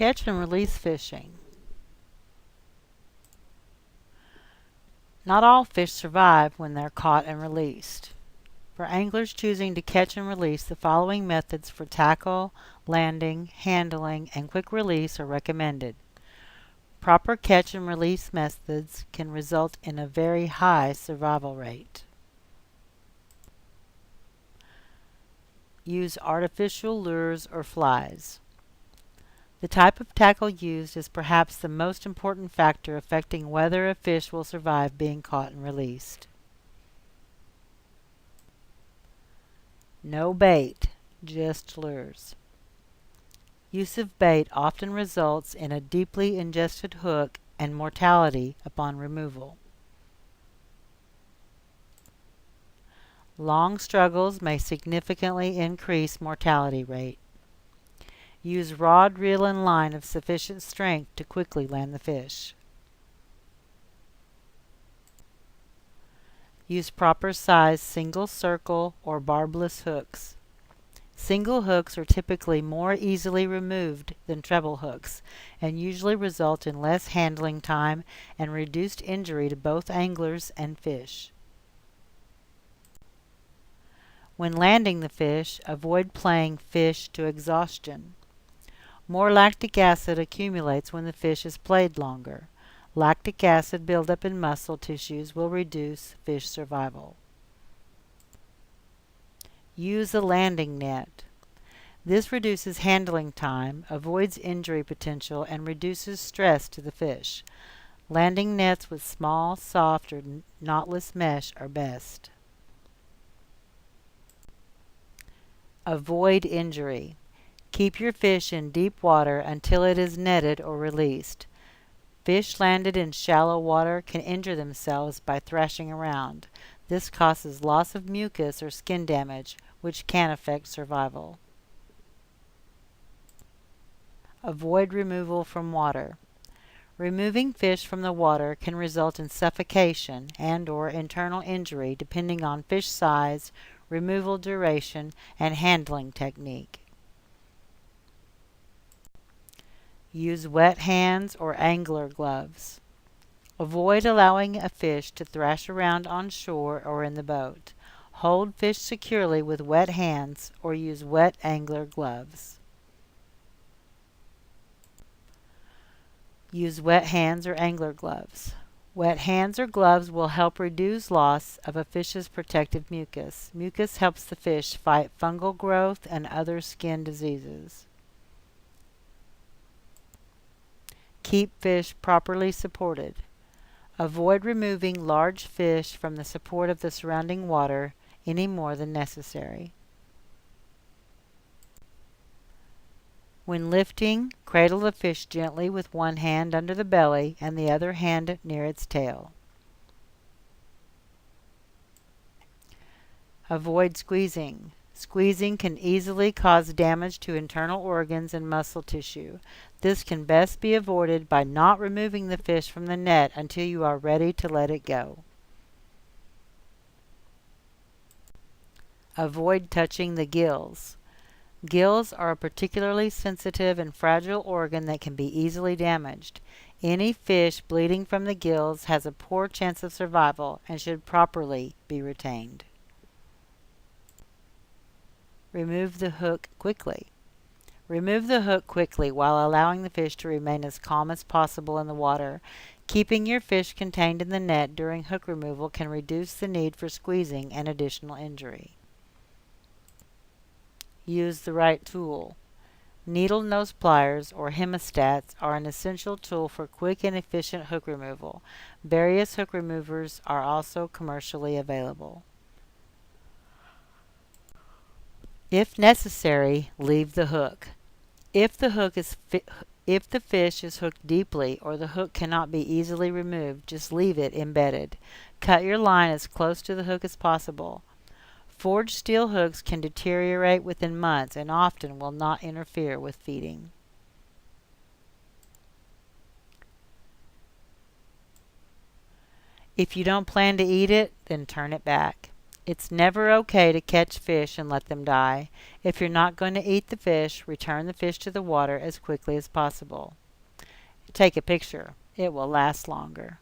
Catch and release fishing. Not all fish survive when they're caught and released. For anglers choosing to catch and release, the following methods for tackle, landing, handling, and quick release are recommended. Proper catch and release methods can result in a very high survival rate. Use artificial lures or flies. The type of tackle used is perhaps the most important factor affecting whether a fish will survive being caught and released. No bait, just lures. Use of bait often results in a deeply ingested hook and mortality upon removal. Long struggles may significantly increase mortality rate. Use rod, reel, and line of sufficient strength to quickly land the fish. Use proper size single circle or barbless hooks. Single hooks are typically more easily removed than treble hooks and usually result in less handling time and reduced injury to both anglers and fish. When landing the fish, avoid playing fish to exhaustion. More lactic acid accumulates when the fish is played longer. Lactic acid buildup in muscle tissues will reduce fish survival. Use a landing net. This reduces handling time, avoids injury potential, and reduces stress to the fish. Landing nets with small, soft, or knotless mesh are best. Avoid injury. Keep your fish in deep water until it is netted or released. Fish landed in shallow water can injure themselves by thrashing around. This causes loss of mucus or skin damage, which can affect survival. Avoid removal from water. Removing fish from the water can result in suffocation and/or internal injury depending on fish size, removal duration, and handling technique. Use wet hands or angler gloves. Avoid allowing a fish to thrash around on shore or in the boat. Hold fish securely with wet hands or use wet angler gloves. Use wet hands or angler gloves. Wet hands or gloves will help reduce loss of a fish's protective mucus. Mucus helps the fish fight fungal growth and other skin diseases. Keep fish properly supported. Avoid removing large fish from the support of the surrounding water any more than necessary. When lifting, cradle the fish gently with one hand under the belly and the other hand near its tail. Avoid squeezing. Squeezing can easily cause damage to internal organs and muscle tissue. This can best be avoided by not removing the fish from the net until you are ready to let it go. Avoid touching the gills. Gills are a particularly sensitive and fragile organ that can be easily damaged. Any fish bleeding from the gills has a poor chance of survival and should properly be retained. Remove the hook quickly. Remove the hook quickly while allowing the fish to remain as calm as possible in the water. Keeping your fish contained in the net during hook removal can reduce the need for squeezing and additional injury. Use the right tool. Needle nose pliers or hemostats are an essential tool for quick and efficient hook removal. Various hook removers are also commercially available. If necessary, leave the hook. If the fish is hooked deeply or the hook cannot be easily removed, just leave it embedded. Cut your line as close to the hook as possible. Forged steel hooks can deteriorate within months and often will not interfere with feeding. If you don't plan to eat it, then turn it back. It's never okay to catch fish and let them die. If you're not going to eat the fish, return the fish to the water as quickly as possible. Take a picture. It will last longer.